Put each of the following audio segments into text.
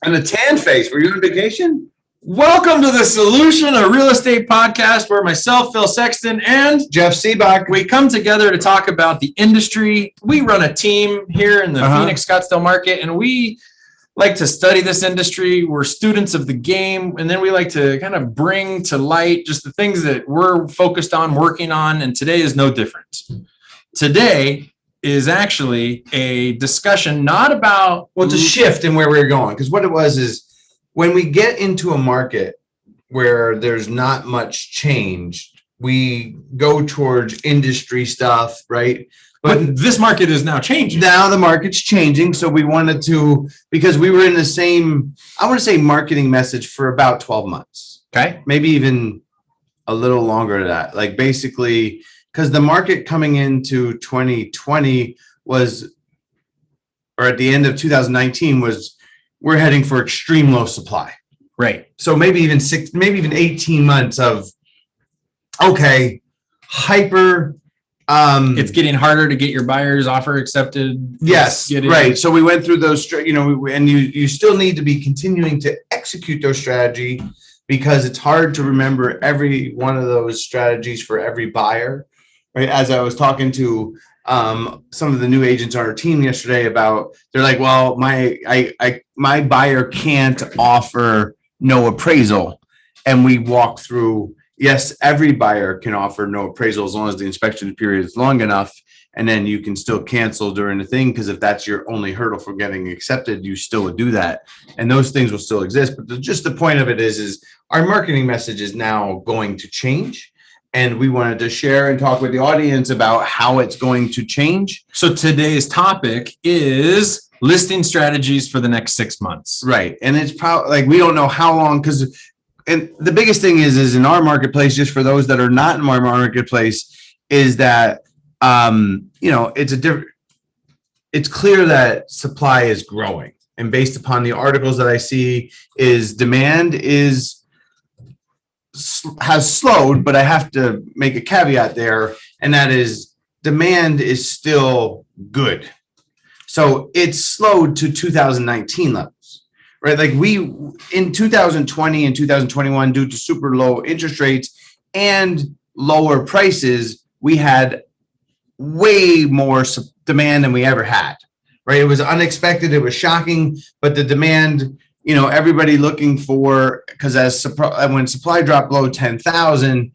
And a tan face. Were you on vacation? Welcome to the Solution, a real estate podcast where myself, Phil Sexton, and Jeff Sibbach, we come together to talk about the industry. We run a team here in the Phoenix Scottsdale market, and we like to study this industry. We're students of the game, and then we like to kind of bring to light just the things that we're focused on, working on, and today is no different. Today is actually a discussion not about... Well, it's a shift in where we're going, because what it was is when we get into a market where there's not much change, we go towards industry stuff, right? But this market is now changing. Now the market's changing, so we wanted to, because we were in the same, I want to say, marketing message for about 12 months. Okay. Maybe even a little longer than that. Like basically, because the market coming into 2020 was, or at the end of 2019 was, we're heading for extreme low supply. Right. So maybe even 18 months of, okay, hyper. It's getting harder to get your buyer's offer accepted. Yes, right. So we went through those, and you still need to be continuing to execute those strategy, because it's hard to remember every one of those strategies for every buyer. Right. As I was talking to some of the new agents on our team yesterday about, they're like, well, my buyer can't offer no appraisal. And we walk through, yes, every buyer can offer no appraisal as long as the inspection period is long enough. And then you can still cancel during the thing, because if that's your only hurdle for getting accepted, you still would do that. And those things will still exist. But just the point of it is our marketing message is now going to change. And we wanted to share and talk with the audience about how it's going to change. So today's topic is listing strategies for the next 6 months. Right. And it's probably like, we don't know how long, because, and the biggest thing is in our marketplace, just for those that are not in our marketplace, is that, it's clear that supply is growing. And based upon the articles that I see, is demand has slowed, but I have to make a caveat there, and that is demand is still good. So it's slowed to 2019 levels, right? Like we, in 2020 and 2021, due to super low interest rates and lower prices, we had way more demand than we ever had, right? It was unexpected. It was shocking, but the demand, everybody looking for, because when supply dropped below 10,000,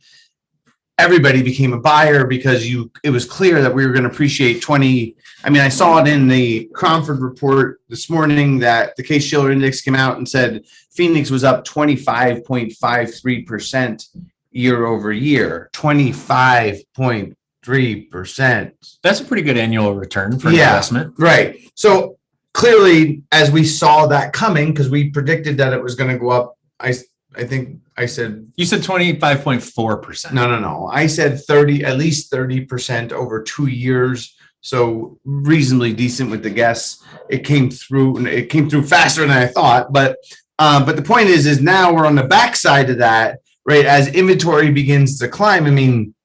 everybody became a buyer, because it was clear that we were going to appreciate 20. I mean, I saw it in the Cromford report this morning that the Case-Shiller index came out and said Phoenix was up 25.53% year over year. 25.3%. That's a pretty good annual return for an investment. Right. So clearly, as we saw that coming, because we predicted that it was going to go up, I think I said... You said 25.4%. No. I said at least 30% over 2 years. So reasonably decent with the guess. It came through faster than I thought. But the point is now we're on the backside of that, right? As inventory begins to climb. I mean,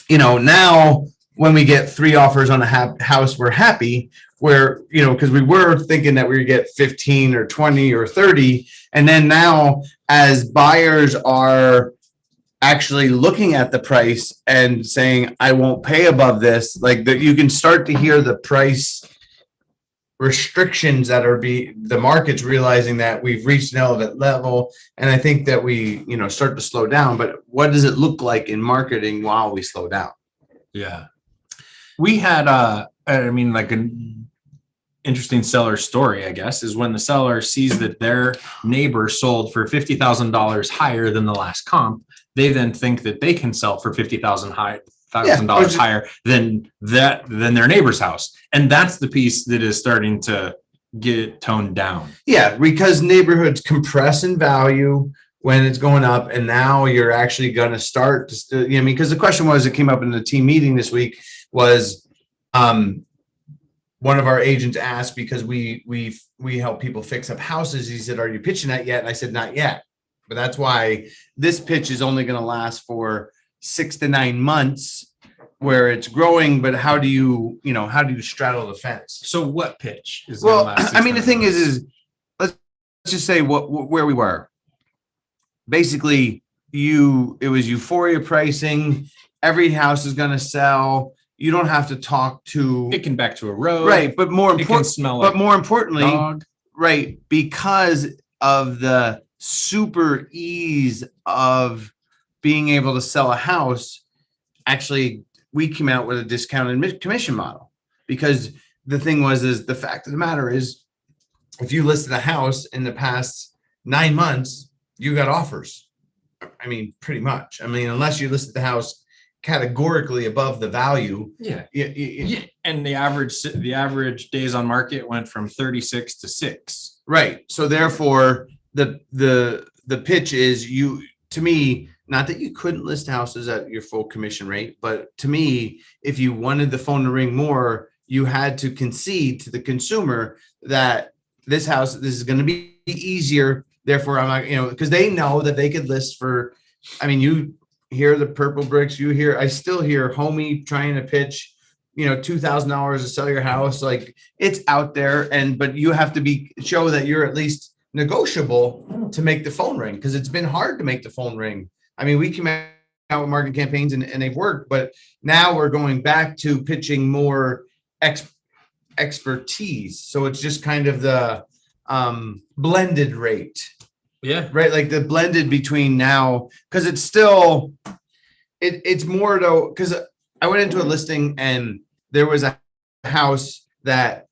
now when we get 3 offers on a house, we're happy. Where, because we were thinking that we would get 15 or 20 or 30. And then now, as buyers are actually looking at the price and saying, I won't pay above this, like that, you can start to hear the price restrictions that are the market's realizing that we've reached an elevated level. And I think that we, start to slow down. But what does it look like in marketing while we slow down? Yeah. We had, like an interesting seller story, I guess, is when the seller sees that their neighbor sold for $50,000 higher than the last comp, they then think that they can sell for $50,000 higher than their neighbor's house. And that's the piece that is starting to get toned down. Yeah, because neighborhoods compress in value when it's going up, and now you're actually going to start to, because the question was, it came up in the team meeting this week, was one of our agents asked, because we help people fix up houses. He said, are you pitching that yet? And I said, not yet. But that's why this pitch is only going to last for 6 to 9 months, where it's growing. But how do you straddle the fence? So what pitch is the thing is let's just say where we were. Basically, it was euphoria pricing. Every house is going to sell. You don't have to talk to. It can back to a road. Right, but more important. Smell but like more importantly, dog. right, because of the super ease of being able to sell a house. Actually, we came out with a discounted commission model, because the thing is the fact of the matter is, if you listed a house in the past 9 months, you got offers. I mean, pretty much. I mean, unless you listed the house categorically above the value. Yeah. And the average days on market went from 36 to 6. Right. So therefore, the pitch is, to me, not that you couldn't list houses at your full commission rate, but to me, if you wanted the phone to ring more, you had to concede to the consumer that this is going to be easier. Therefore, I'm not, because they know that they could list for, I mean, you hear the purple bricks, I still hear homie trying to pitch, $2,000 to sell your house. Like, it's out there, but you have to show that you're at least negotiable to make the phone ring, because it's been hard to make the phone ring. I mean, we came out with marketing campaigns and they've worked, but now we're going back to pitching more expertise. So it's just kind of the blended rate. Yeah. Right. Like the blended between now, because it's still, it's more though, because I went into a listing and there was a house that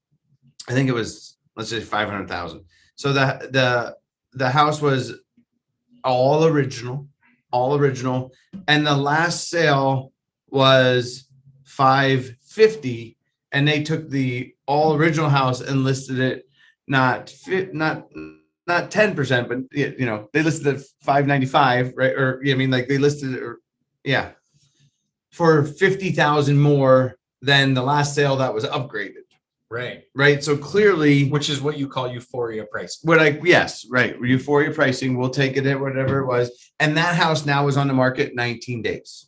I think it was, let's say 500,000. So the house was all original. And the last sale was 550, and they took the all original house and listed it not 10%, but they listed it 595, right? Or I mean, like they listed it, for 50,000 more than the last sale that was upgraded. Right. So clearly, which is what you call euphoria pricing. Yes, right. Euphoria pricing. We'll take it at whatever it was. And that house now was on the market 19 days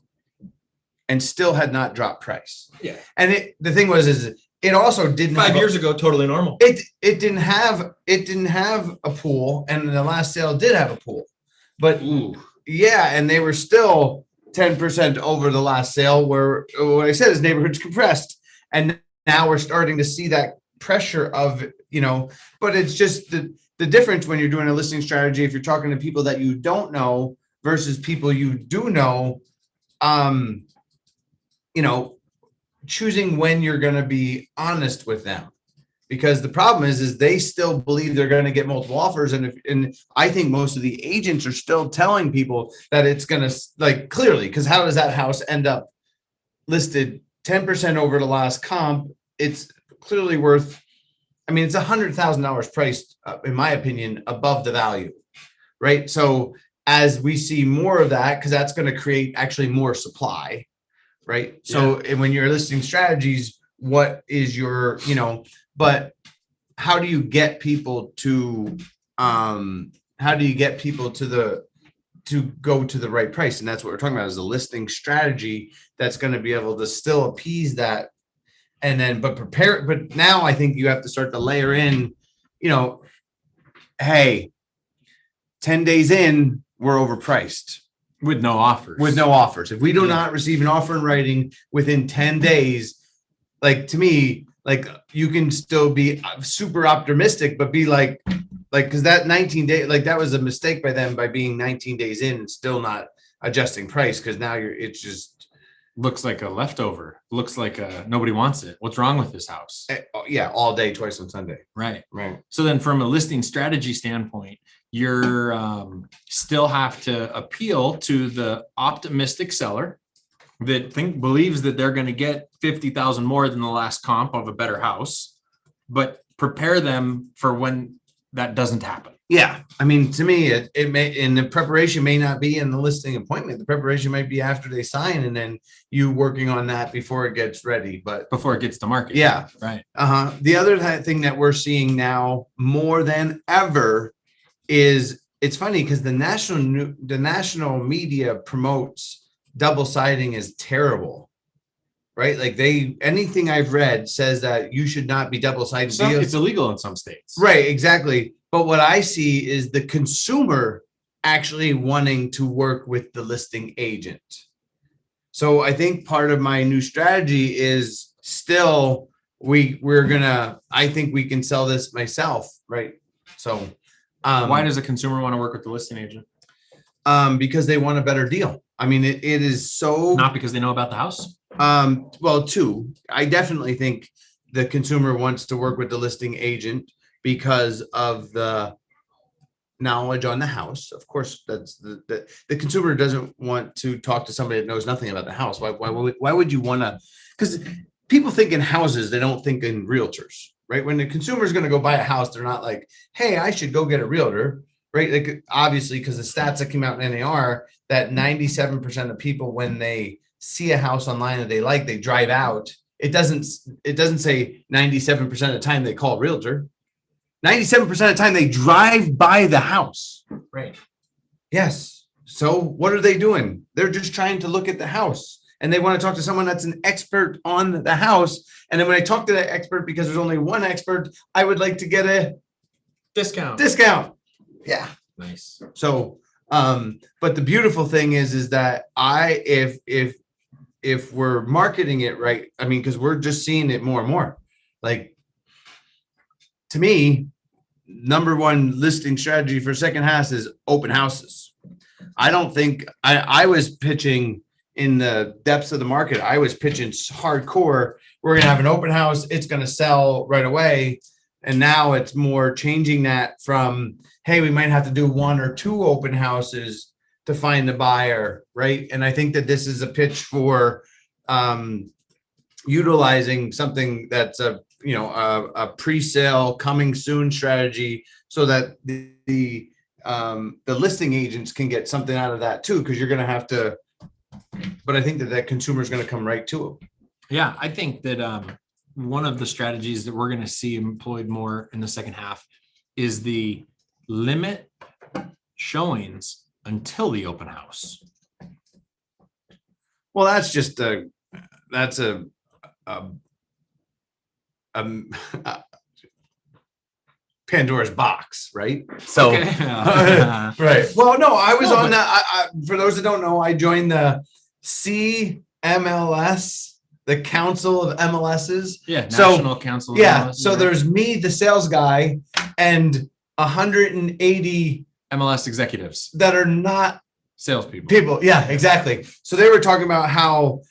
and still had not dropped price. Yeah. And the thing is it also didn't 5 years ago, totally normal. It didn't have a pool, and the last sale did have a pool. But and they were still 10% over the last sale, where what I said is neighborhood's compressed. And now we're starting to see that pressure of, but it's just the difference when you're doing a listing strategy. If you're talking to people that you don't know versus people you do know, choosing when you're going to be honest with them, because the problem is they still believe they're going to get multiple offers. And I think most of the agents are still telling people that it's going to, like, clearly, because how does that house end up listed 10% over the last comp? It's clearly worth, it's $100,000 priced, in my opinion, above the value, right? So as we see more of that, because that's going to create actually more supply, right? So when you're listing strategies, what is your, but how do you get people to go to the right price? And that's what we're talking about, is the listing strategy that's going to be able to still appease that. And then, but now I think you have to start to layer in, hey, 10 days in, we're overpriced. With no offers. If we do not receive an offer in writing within 10 days, like, to me, like, you can still be super optimistic, but be like, because that 19 day, like, that was a mistake by them by being 19 days in and still not adjusting price. Because now it's just looks like a leftover. Looks like nobody wants it. What's wrong with this house? Yeah, all day, twice on Sunday. Right. So then, from a listing strategy standpoint, you're still have to appeal to the optimistic seller that believes that they're going to get 50,000 more than the last comp of a better house, but prepare them for when that doesn't happen. Yeah. To me, it may, in the preparation may not be in the listing appointment. The preparation might be after they sign, and then you working on that before it gets ready, but before it gets to market. Yeah. Right. The other thing that we're seeing now more than ever is, it's funny because the national media promotes double siding is terrible. right? Like anything I've read says that you should not be double-sided deals. It's illegal in some states. Right, exactly. But what I see is the consumer actually wanting to work with the listing agent. So I think part of my new strategy is still I think we can sell this myself, right? So why does a consumer want to work with the listing agent? Because they want a better deal. I mean, it is so not because they know about the house. Well, two, I definitely think the consumer wants to work with the listing agent because of the knowledge on the house. Of course, that's the consumer doesn't want to talk to somebody that knows nothing about the house. Why would you want to? Because people think in houses, they don't think in realtors, right? When the consumer is going to go buy a house, they're not like, hey, I should go get a realtor, right? Like obviously, because the stats that came out in NAR that 97% of people, when they see a house online that they like, they drive out. It doesn't say 97% of the time they call a realtor. 97% of the time they drive by the house. Right. Yes. So what are they doing? They're just trying to look at the house and they want to talk to someone that's an expert on the house. And then when I talk to that expert, because there's only one expert, I would like to get a discount. Yeah. Nice. So, but the beautiful thing is that if we're marketing it right, I mean, because we're just seeing it more and more. Like, to me, number one listing strategy for second house is open houses. I don't think I was pitching in the depths of the market. I was pitching hardcore. We're going to have an open house. It's going to sell right away. And now it's more changing that from, hey, we might have to do one or two open houses to find the buyer, right? And I think that this is a pitch for utilizing something that's a pre-sale coming soon strategy, so that the listing agents can get something out of that too, because you're going to have to. But I think that consumer is going to come right to them. Yeah, I think that one of the strategies that we're going to see employed more in the second half is the limit showings until the open house. Well, that's just Pandora's box, right? So, okay. right. Well, no, I was on that. For those that don't know, I joined the CMLS, the Council of MLSs. Yeah, National Council of MLS. So there's me, the sales guy, and 180 MLS executives that are not salespeople. Yeah, exactly. So they were talking about how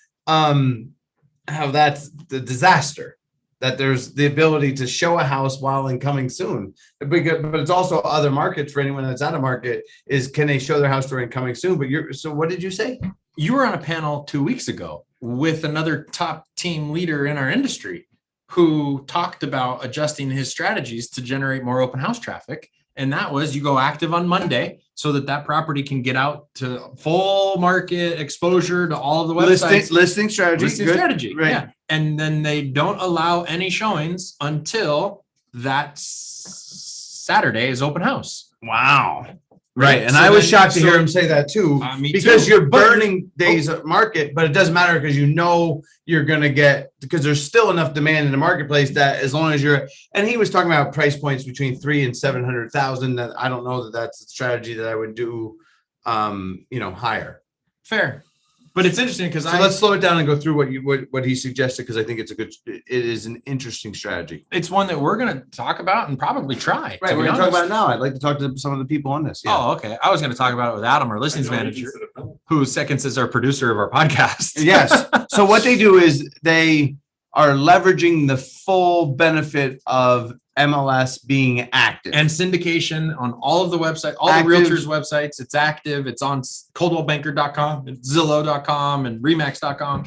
that's the disaster, that there's the ability to show a house while in coming soon. But it's also other markets for anyone that's out of market is, can they show their house during coming soon? But so what did you say? You were on a panel 2 weeks ago with another top team leader in our industry who talked about adjusting his strategies to generate more open house traffic. And that was, you go active on Monday so that property can get out to full market exposure to all of the websites. Listing strategy. Right. Yeah. And then they don't allow any showings until that Saturday is open house. Wow. Right. And so I was shocked to hear him say that too, because you're burning days of market, but it doesn't matter because you're going to get, because there's still enough demand in the marketplace that as long as and he was talking about price points between 300,000 and 700,000, that I don't know that that's a strategy that I would do, higher. Fair. But it's interesting because let's slow it down and go through what he suggested, because I think it is an interesting strategy. It's one that we're going to talk about and probably try. Right, we're going to talk about it now. I'd like to talk to some of the people on this. Yeah. Oh, okay. I was going to talk about it with Adam, our listings manager, who seconds is our producer of our podcast. Yes. So what they do is they are leveraging the full benefit of MLS being active and syndication on all of the websites, all the realtors' websites. It's active. It's on coldwellbanker.com, it's Zillow.com, and Remax.com.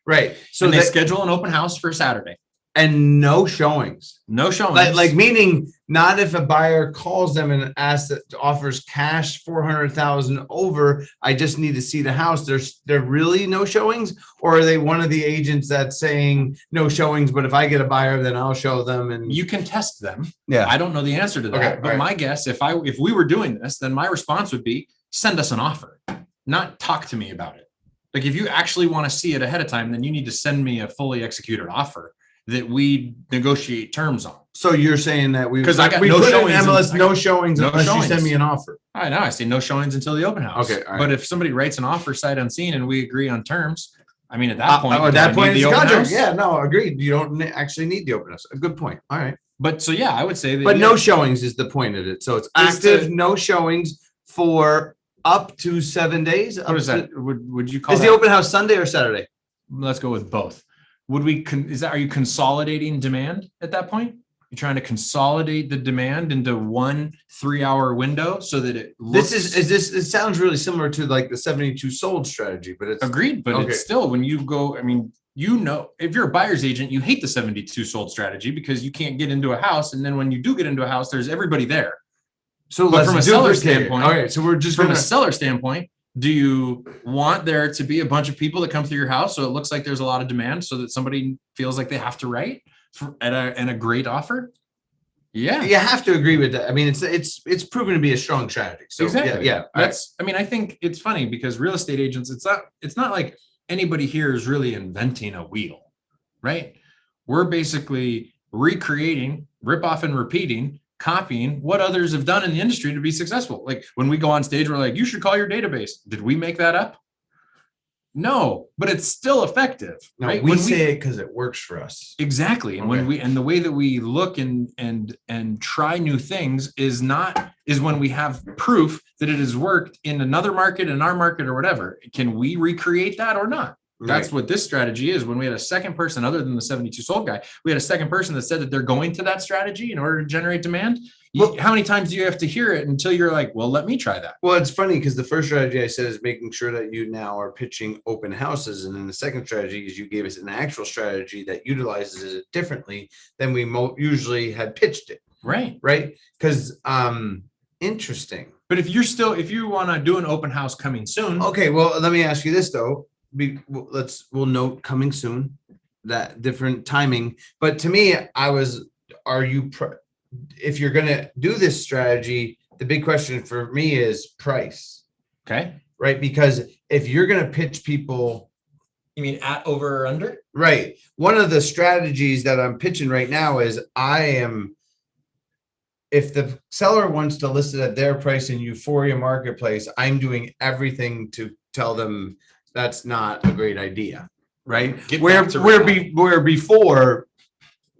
Right. So they schedule an open house for Saturday. And no showings. No showings. Like meaning not if a buyer calls them and offers cash 400,000 over, I just need to see the house. There really no showings, or are they one of the agents that's saying no showings, but if I get a buyer, then I'll show them? And you can test them. Yeah. I don't know the answer to that, but my guess, if we were doing this, then my response would be, send us an offer, not talk to me about it. Like if you actually want to see it ahead of time, then you need to send me a fully executed offer that we negotiate terms on. So you're saying that we Because I got we no put in showings MLS and- no showings no unless showings. you send me an offer. I know I say no showings until the open house. Okay, all right. But if somebody writes an offer sight unseen and we agree on terms, I mean, at that point, at do that I point, need it's the open contract. house? Yeah, no, agreed. You don't actually need the open house. A good point. All right. But so yeah, I would say that. But no showings is the point of it. So it's active, no showings for up to 7 days. What is that? Would you call Is that? the open house Sunday or Saturday? Let's go with both. Would we? Are you consolidating demand at that point? You're trying to consolidate the demand into 1 3-hour window so that it looks. It sounds really similar to like the 72 sold strategy, but it's agreed. But okay. It's still when you go. I mean, if you're a buyer's agent, you hate the 72 sold strategy because you can't get into a house, and then when you do get into a house, there's everybody there. So but from a seller standpoint, all right. So we're just from a seller standpoint. Do you want there to be a bunch of people that come through your house so it looks like there's a lot of demand so that somebody feels like they have to write at a great offer? Yeah. You have to agree with that. I mean, it's proven to be a strong strategy. So exactly. Yeah. That's, I mean, I think it's funny because real estate agents, it's not like anybody here is really inventing a wheel, right? We're basically recreating, rip off and repeating, copying what others have done in the industry to be successful. Like when we go on stage, we're like, you should call your database. Did we make that up? No, but it's still effective. No, right? we say it because it works for us. Exactly. And when the way that we look and try new things is when we have proof that it has worked in another market, in our market or whatever. Can we recreate that or not? That's what this strategy is. When we had a second person, other than the 72 sold guy, we had a second person that said that they're going to that strategy in order to generate demand. Well, how many times do you have to hear it until you're like, well, let me try that? Well, it's funny because the first strategy I said is making sure that you now are pitching open houses. And then the second strategy is you gave us an actual strategy that utilizes it differently than we usually had pitched it. Right. Right. Because interesting. But if you want to do an open house coming soon. Okay. Well, let me ask you this, though. We'll note coming soon, that different timing. But to me, if you're going to do this strategy, the big question for me is price. Okay. Right. Because if you're going to pitch people. You mean at, over, or under? Right. One of the strategies that I'm pitching right now is if the seller wants to list it at their price in Euphoria Marketplace, I'm doing everything to tell them that's not a great idea. Right. Where before,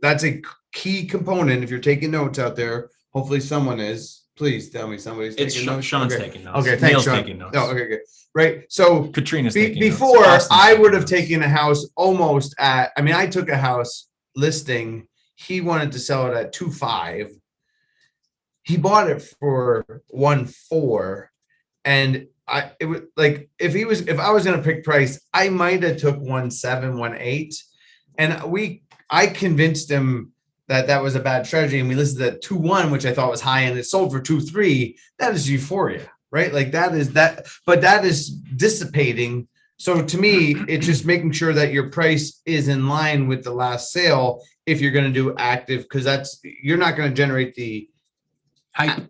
that's a key component. If you're taking notes out there, hopefully someone is. Please tell me somebody's taking notes. Sean's taking notes. Okay, thanks, Sean. Taking notes. No, okay, good. Right. So Katrina's taking before notes. I would have taken a house almost at. I mean, I took a house listing. He wanted to sell it at 2.5. He bought it for 1.4, and it was like if I was going to pick price, I might have took 1.7, 1.8, and I convinced him that was a bad strategy, and we listed at 2.1, which I thought was high, and it sold for 2.3. That is euphoria, right? Like that is that, but that is dissipating. So to me, it's just making sure that your price is in line with the last sale if you're going to do active, because you're not going to generate the hype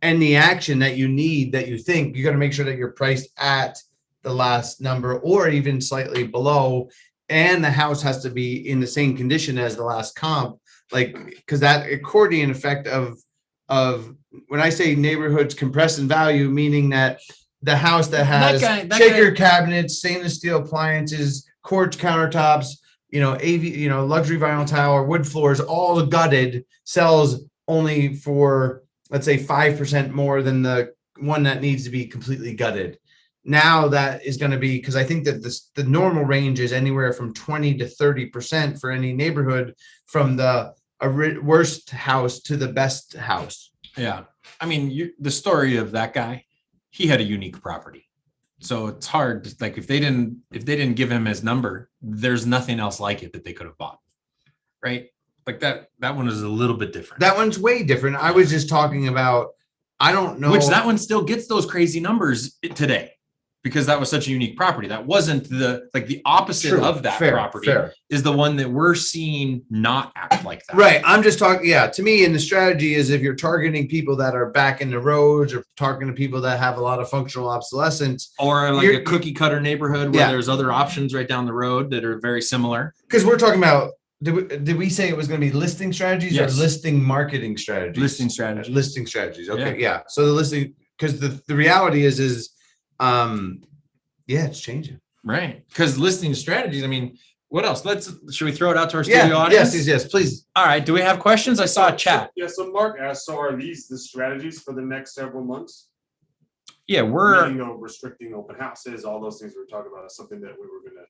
and the action that you need, that you think. You got to make sure that you're priced at the last number or even slightly below, and the house has to be in the same condition as the last comp. Like, because that accordion effect of when I say neighborhoods compress in value, meaning that the house that has shaker cabinets, stainless steel appliances, quartz countertops, luxury vinyl tile or wood floors, all gutted, sells only for, let's say, 5% more than the one that needs to be completely gutted. Now that is going to be, because I think that the normal range is anywhere from 20 to 30% for any neighborhood, from the worst house to the best house. Yeah. I mean, the story of that guy, he had a unique property. So it's hard. Like if they didn't give him his number, there's nothing else like it that they could have bought. Right. Like that one is a little bit different. That one's way different. I was just talking about, I don't know. Which that one still gets those crazy numbers today, because that was such a unique property. That wasn't the opposite True. of that Fair, property fair. is the one that we're seeing not act like that. Right. I'm just talking. Yeah. To me, and the strategy is if you're targeting people that are back in the roads or targeting people that have a lot of functional obsolescence, Or like a cookie cutter neighborhood where Yeah. there's other options right down the road that are very similar. because we're talking about. Did we say it was going to be listing strategies Yes. or listing marketing strategies? Listing strategy. Listing strategies. Okay. Yeah. So the listing, because the reality is, it's changing. Right. Because listing strategies, I mean, what else? Should we throw it out to our studio audience? Yes, please. All right. Do we have questions? I saw a chat. Yeah, so Mark asked, so are these the strategies for the next several months? Yeah, Restricting open houses, all those things we were talking about is something that we were gonna.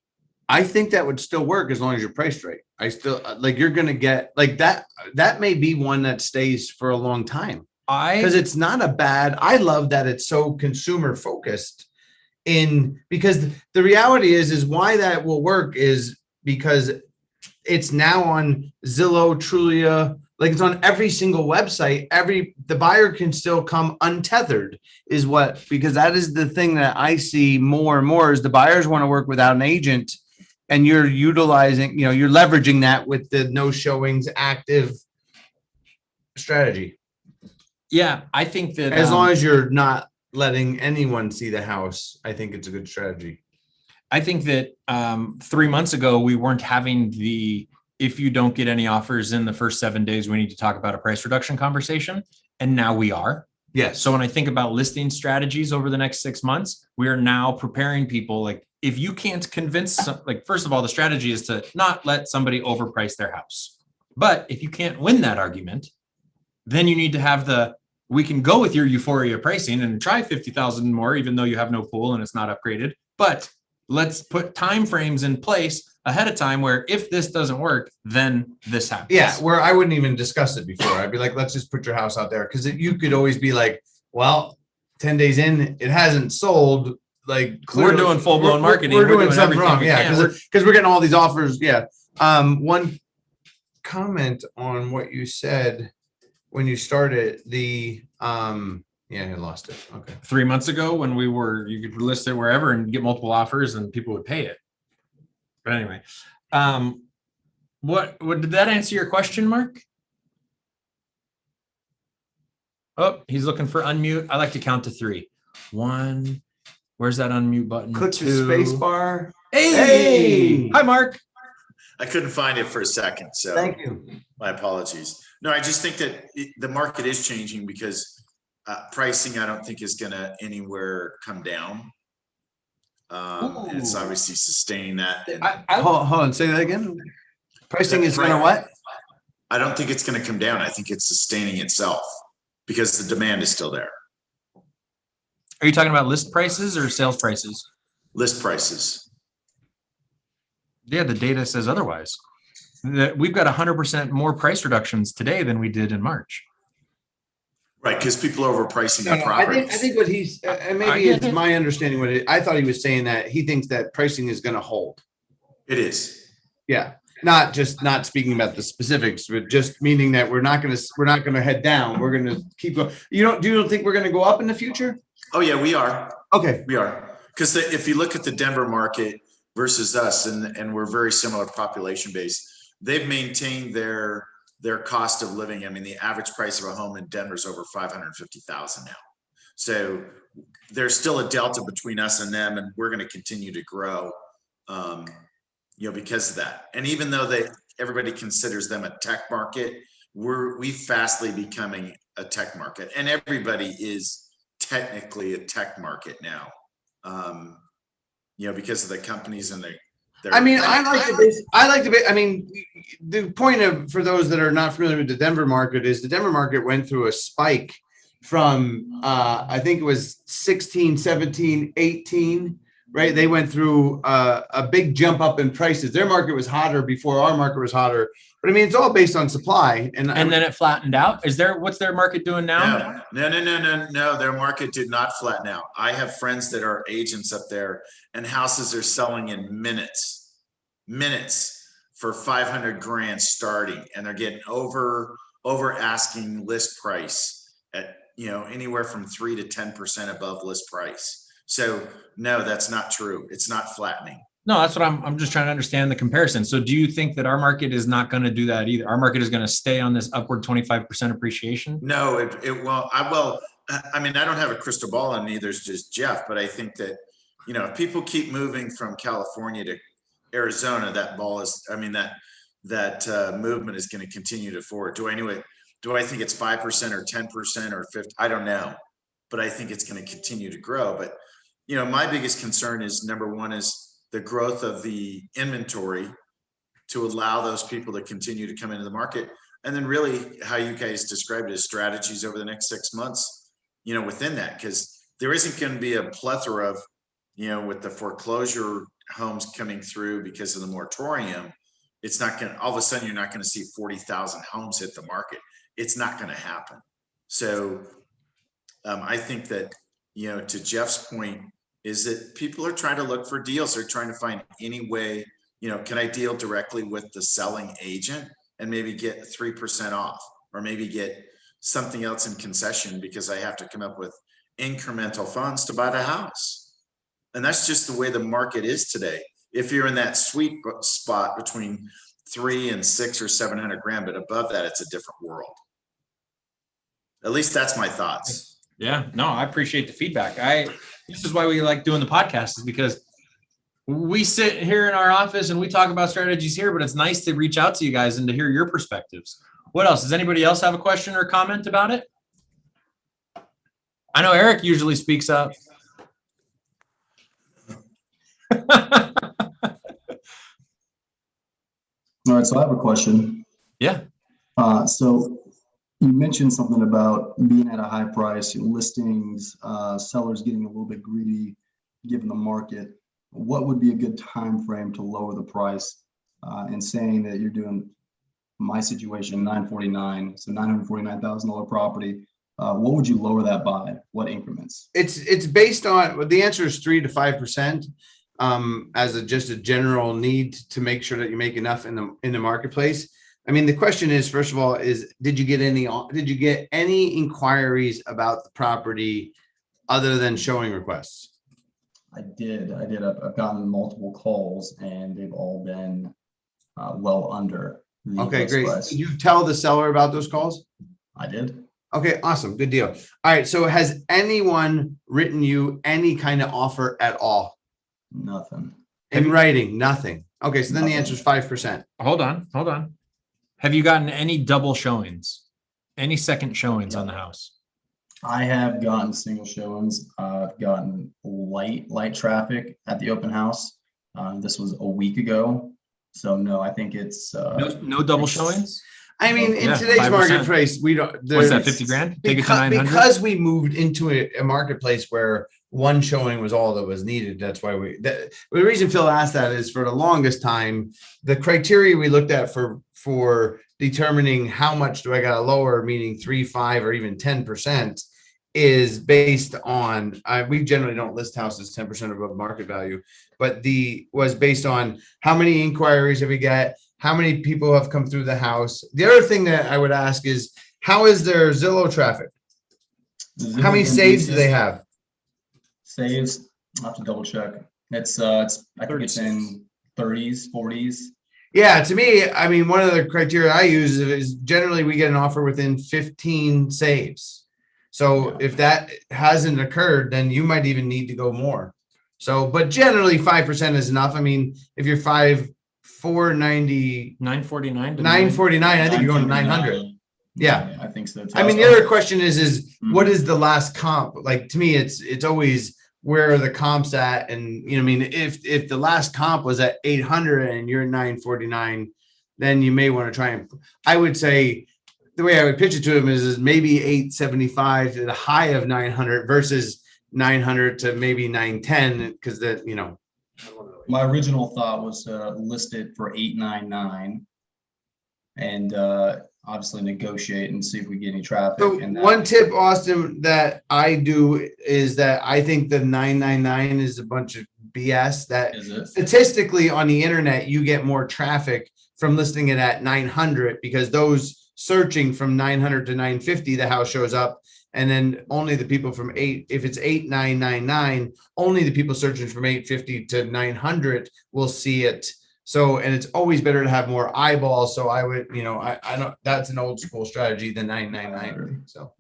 I think that would still work as long as you're priced right. I still like you're going to get like that. That may be one that stays for a long time because it's not a bad. I love that it's so consumer focused because the reality is why that will work is because it's now on Zillow, Trulia, like it's on every single website. The buyer can still come untethered because that is the thing that I see more and more is the buyers want to work without an agent. And you're utilizing, you're leveraging that with the no showings active strategy. Yeah, I think that As long as you're not letting anyone see the house, I think it's a good strategy. I think that 3 months ago, we weren't having if you don't get any offers in the first 7 days, we need to talk about a price reduction conversation. And now we are. Yes. So when I think about listing strategies over the next 6 months, we are now preparing people. Like if you can't convince, first of all, the strategy is to not let somebody overprice their house. But if you can't win that argument, then you need to have we can go with your euphoria pricing and try 50,000 more, even though you have no pool and it's not upgraded. But let's put timeframes in place ahead of time where if this doesn't work, then this happens. Yeah, where I wouldn't even discuss it before. I'd be like, let's just put your house out there. Because you could always be like, well, 10 days in, it hasn't sold. Like clearly, we're doing full blown marketing. We're doing something wrong. Yeah, because we're getting all these offers. Yeah. One comment on what you said when you started I lost it. Okay. 3 months ago when you could list it wherever and get multiple offers and people would pay it. But anyway, what did that answer your question, Mark? Oh, he's looking for unmute. I like to count to 3. 1. Where's that unmute button? Click 2. the space bar. Hey! Hi, Mark. I couldn't find it for a second, so Thank you. my apologies. No, I just think that the market is changing because pricing, I don't think is going to anywhere come down. It's obviously sustaining that. And Hold on, say that again. Pricing is going to what? I don't think it's going to come down. I think it's sustaining itself because the demand is still there. Are you talking about list prices or sales prices? List prices. Yeah, the data says otherwise. We've got 100% more price reductions today than we did in March. Right, because people are overpricing their I properties. think what he's maybe it's my understanding. I thought he was saying that he thinks that pricing is going to hold. It is. Yeah, not speaking about the specifics, but just meaning that we're not going to head down. We're going to keep going. Do you think we're going to go up in the future? Oh yeah, we are. Okay, we are. Because if you look at the Denver market versus us, and we're very similar population base, they've maintained their cost of living. I mean, the average price of a home in Denver is over $550,000 now. So there's still a delta between us and them, and we're going to continue to grow, because of that. And even though everybody considers them a tech market, we fastly becoming a tech market, and everybody is technically a tech market now. Because of the companies and the point for those that are not familiar with the Denver market is the Denver market went through a spike from I think it was 16, 17, 18, right? They went through a big jump up in prices. Their market was hotter before our market was hotter. But I mean, it's all based on supply. And then it flattened out. What's their market doing now? No. Their market did not flatten out. I have friends that are agents up there, and houses are selling in minutes for $500,000 starting, and they're getting over asking list price at anywhere from 3 to 10% above list price. So no, that's not true. It's not flattening. No, that's what I'm just trying to understand the comparison. So do you think that our market is not going to do that either? Our market is going to stay on this upward 25% appreciation? No, I mean, I don't have a crystal ball, and neither does Jeff, but I think that, if people keep moving from California to Arizona, that movement is going to continue to forward. Do I think it's 5% or 10% or 50? I don't know, but I think it's going to continue to grow. But, my biggest concern is, number one, is the growth of the inventory to allow those people to continue to come into the market. And then really how you guys described it as strategies over the next 6 months, within that, because there isn't going to be a plethora of, with the foreclosure homes coming through because of the moratorium, it's not going to, all of a sudden, you're not going to see 40,000 homes hit the market. It's not going to happen. So I think that, to Jeff's point, is that people are trying to look for deals. They're trying to find any way, can I deal directly with the selling agent and maybe get 3% off, or maybe get something else in concession because I have to come up with incremental funds to buy the house. And that's just the way the market is today. If you're in that sweet spot between 3 and 6 or 700 grand, but above that, it's a different world. At least that's my thoughts. Yeah, no, I appreciate the feedback. This is why we like doing the podcast, is because we sit here in our office and we talk about strategies here, but it's nice to reach out to you guys and to hear your perspectives. What else? Does anybody else have a question or comment about it? I know Eric usually speaks up. All right, so I have a question. Yeah. So you mentioned something about being at a high price, listings, sellers getting a little bit greedy given the market. What would be a good time frame to lower the price? And saying that you're doing my situation, 949, so $949,000 property. What would you lower that by? What increments? It's based on, the answer is 3 to 5%. As just a general need to make sure that you make enough in the marketplace. I mean, the question is, first of all, did you get any inquiries about the property other than showing requests? I did. I've gotten multiple calls and they've all been well under the Okay, great. price. Did you tell the seller about those calls? I did. Okay, awesome. Good deal. All right. So has anyone written you any kind of offer at all? Nothing. In writing, nothing. Okay, so then the Nothing. answer is 5%. Hold on. Have you gotten any double showings? Any second showings on the house? I have gotten single showings. I've gotten light traffic at the open house. This was a week ago. So no, I think it's No double showings? I mean, in Yeah, today's 5%. marketplace, we don't. What's that, 50 grand? Take it to 900? Because we moved into a marketplace where one showing was all that was needed. That's why the reason Phil asked that is, for the longest time, the criteria we looked at for determining how much do I got to lower, meaning 3, 5, or even 10%, is based on, we generally don't list houses 10% above market value, but was based on how many inquiries have we got, how many people have come through the house. The other thing that I would ask is, how is their Zillow traffic? How many saves do they have? Saves, I'll have to double check. I think it's in 30s, 40s. Yeah, to me, I mean, one of the criteria I use is generally we get an offer within 15 saves. So Yeah. if that hasn't occurred, then you might even need to go more. So, but generally 5% is enough. I mean, if you're 490, 949 to 949, I think you're going to 900. Yeah. I think so too. I mean, the other question is what is the last comp? Like, to me, it's always, where are the comps at? And, I mean, if the last comp was at 800 and you're 949, then you may want to try and, I would say, the way I would pitch it to him is maybe 875 to the high of 900 versus 900 to maybe 910, because my original thought was to list it for 899 and obviously negotiate and see if we get any traffic. So one tip, Austin, that I do is that I think the 999 is a bunch of BS. That Is it? statistically on the internet, you get more traffic from listing it at 900, because those searching from 900 to 950, the house shows up. And then only the people from if it's 8,999, only the people searching from 850 to 900 will see it. So, and it's always better to have more eyeballs. So I would, I don't, that's an old school strategy than 999. So.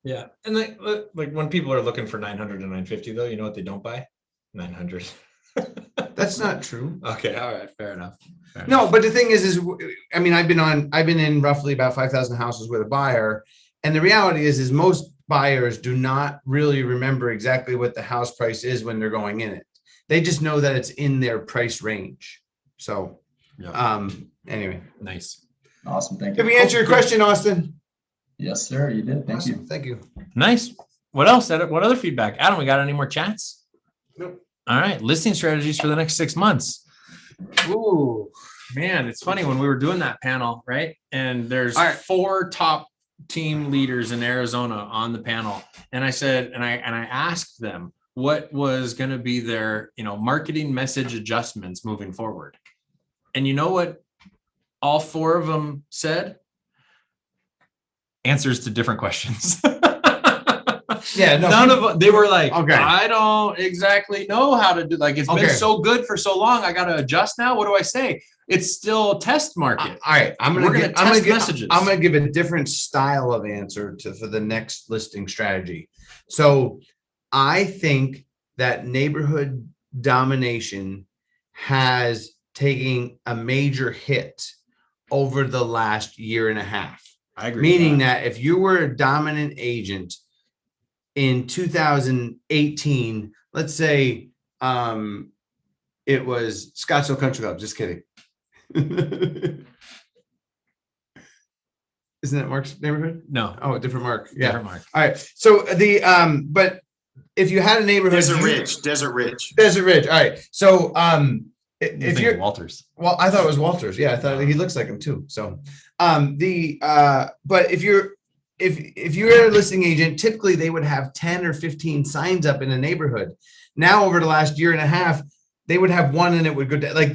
Yeah. And like when people are looking for 900 and 950 though, you know what they don't buy? 900. That's not true. Okay. All right. Fair enough. No, but the thing is, I mean, I've been in roughly about 5,000 houses with a buyer. And the reality is most buyers do not really remember exactly what the house price is when they're going in it. They just know that it's in their price range. So, anyway. Nice. Awesome. Thank you. Did we answer your question, Austin? Yes, sir. You did. Thank Awesome. you. Thank you. Nice. What else? What other feedback? Adam, we got any more chats? Nope. All right. Listing strategies for the next 6 months. Ooh, man, it's funny when we were doing that panel, right? And there's 4 top team leaders in Arizona on the panel. And I said, and I asked them what was going to be their, marketing message adjustments moving forward. And you know what all 4 of them said? Answers to different questions. Yeah, no, none of them, they were like, okay. I don't exactly know how to do, like, it's been so good for so long. I got to adjust now. What do I say? It's still test market. All right. I'm We're going gonna test messages. I'm going to give a different style of answer for the next listing strategy. So I think that neighborhood domination has taken a major hit over the last year and a half. I agree. Meaning that if you were a dominant agent in 2018, let's say it was Scottsdale Country Club, just kidding. Isn't that Mark's neighborhood? No. Oh, different Mark. Yeah. Different Mark. All right. So but if you had a neighborhood, Desert Ridge. All right. So if you're Walters. well, I thought it was Walters. Yeah, I thought he looks like him too. So but if you're a listing agent, typically they would have 10 or 15 signs up in a neighborhood. Now, over the last year and a half, they would have 1 and it would go down. Like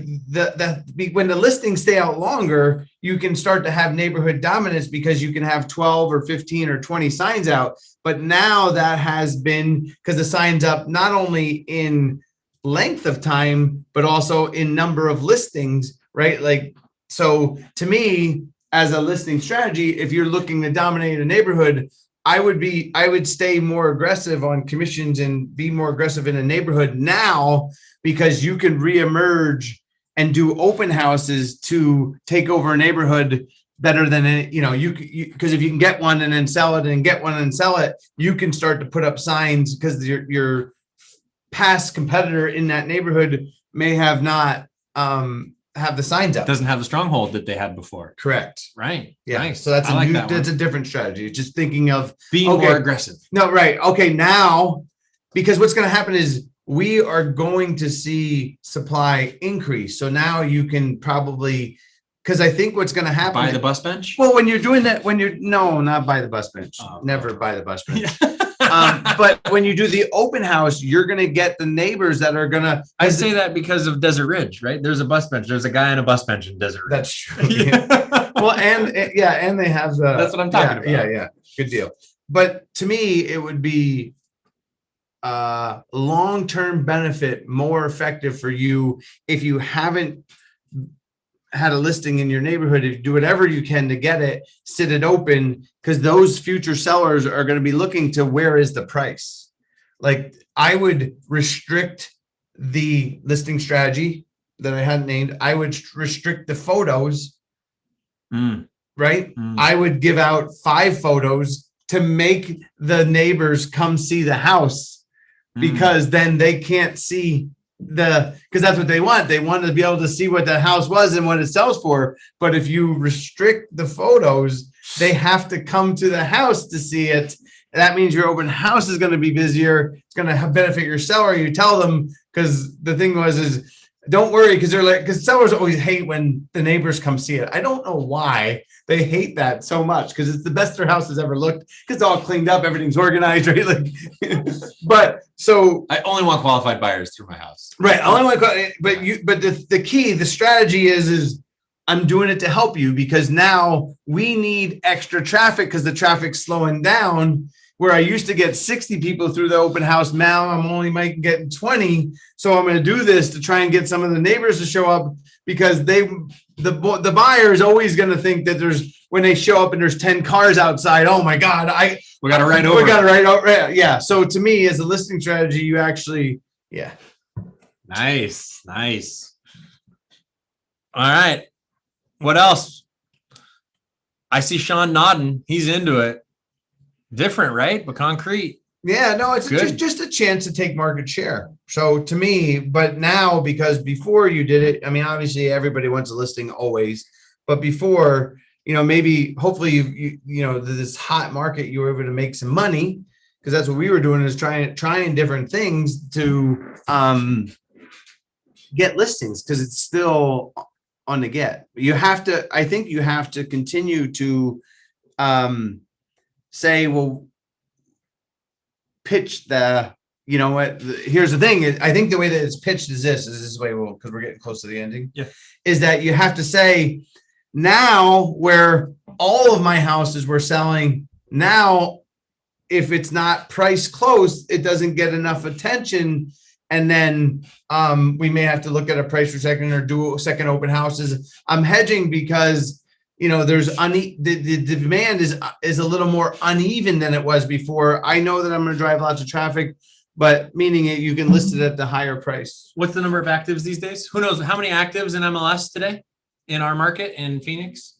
when the listings stay out longer, you can start to have neighborhood dominance because you can have 12 or 15 or 20 signs out. But now that has been because the signs up not only in length of time, but also in number of listings, right? Like, so to me, as a listing strategy, if you're looking to dominate a neighborhood, I would stay more aggressive on commissions and be more aggressive in a neighborhood now because you can reemerge and do open houses to take over a neighborhood better than because if you can get one and then sell it and get one and sell it, you can start to put up signs because your past competitor in that neighborhood may have not have the signs up. Doesn't have the stronghold that they had before. Correct. Right. Yeah. Nice. So that's that's a different strategy. It's just thinking of being more aggressive. No, right. Okay. Now, because what's going to happen is we are going to see supply increase. So now you can probably, because I think what's going to happen. Buy the bus bench? Well, when you're doing that, not buy the bus bench. Never buy the bus bench. But when you do the open house, you're going to get the neighbors that are going to. I say that because of Desert Ridge, right? There's a bus bench. There's a guy on a bus bench in Desert Ridge. That's true. Yeah. Well, and they have the. That's what I'm talking about. Yeah. Good deal. But to me, it would be long-term benefit, more effective for you if you haven't had a listing in your neighborhood. If you do whatever you can to get it, sit it open, because those future sellers are going to be looking to where is the price. Like I would restrict the listing strategy that I hadn't named. I would restrict the photos, right? I would give out 5 photos to make the neighbors come see the house because then they can't see because that's what they want. They want to be able to see what the house was and what it sells for. But if you restrict the photos, they have to come to the house to see it. That means your open house is going to be busier. It's going to benefit your seller. You tell them, because the thing is don't worry, because sellers always hate when the neighbors come see it. I don't know why they hate that so much, because it's the best their house has ever looked, because it's all cleaned up, everything's organized, right? Like, but so I only want qualified buyers through my house. Right. I only want, but the key, the strategy is I'm doing it to help you because now we need extra traffic because the traffic's slowing down. Where I used to get 60 people through the open house, now I'm only might getting 20. So I'm going to do this to try and get some of the neighbors to show up because the buyer is always going to think that when they show up and there's 10 cars outside, oh my God, We got to write over. we got to write over. Yeah. So to me, as a listing strategy, you actually, yeah. Nice. All right. What else? I see Sean nodding. He's into it. Different, right? But concrete. Yeah, no, it's Good. just a chance to take market share. So to me, but now because before you did it, I mean, obviously everybody wants a listing always, but before, maybe hopefully this hot market, you were able to make some money because that's what we were doing is trying different things to get listings because it's still on the get. I think you have to continue to say, well, pitch here's the thing. I think the way that it's pitched is this way, because we're getting close to the ending. Yeah. Is that you have to say now where all of my houses were selling now, if it's not price close, it doesn't get enough attention. And then we may have to look at a price per second or do second open houses. I'm hedging because there's the demand is a little more uneven than it was before. I know that I'm going to drive lots of traffic, but meaning you can list it at the higher price. What's the number of actives these days? Who knows? How many actives in MLS today in our market in Phoenix?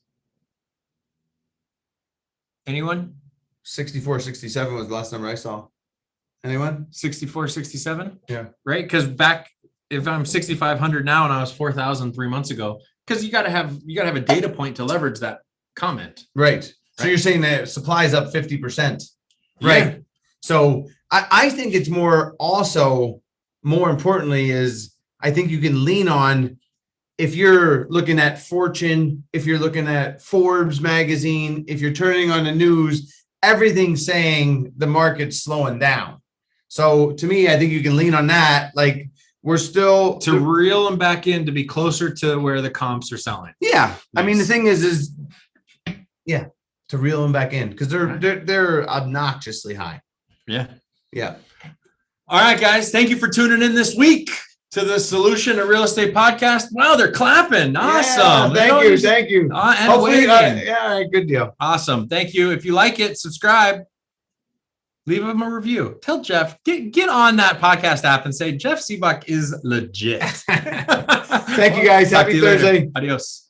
Anyone? 64, 67 was the last number I saw. Anyone? 64, 67? Yeah. Right? Because if I'm 6,500 now and I was 4,000 3 months ago, because you got to have a data point to leverage that comment. Right. So Right. you're saying that supply is up 50%. Yeah. Right. So I think it's more importantly is I think you can lean on if you're looking at Fortune, if you're looking at Forbes magazine, if you're turning on the news, everything's saying the market's slowing down. So to me, I think you can lean on that. Like we're still To reel them back in to be closer to where the comps are selling. Yeah. I mean, the Nice. thing is to reel them back in because they're obnoxiously high. Yeah. Yeah. All right, guys. Thank you for tuning in this week to the Solution to Real Estate podcast. Wow, they're clapping. Awesome. Yeah, thank you. And Hopefully, waving. yeah, good deal. Awesome. Thank you. If you like it, subscribe. Leave him a review. Tell Jeff, get on that podcast app and say Jeff Sibbach is legit. Thank you guys. Talk to Happy you later. Thursday. Adios.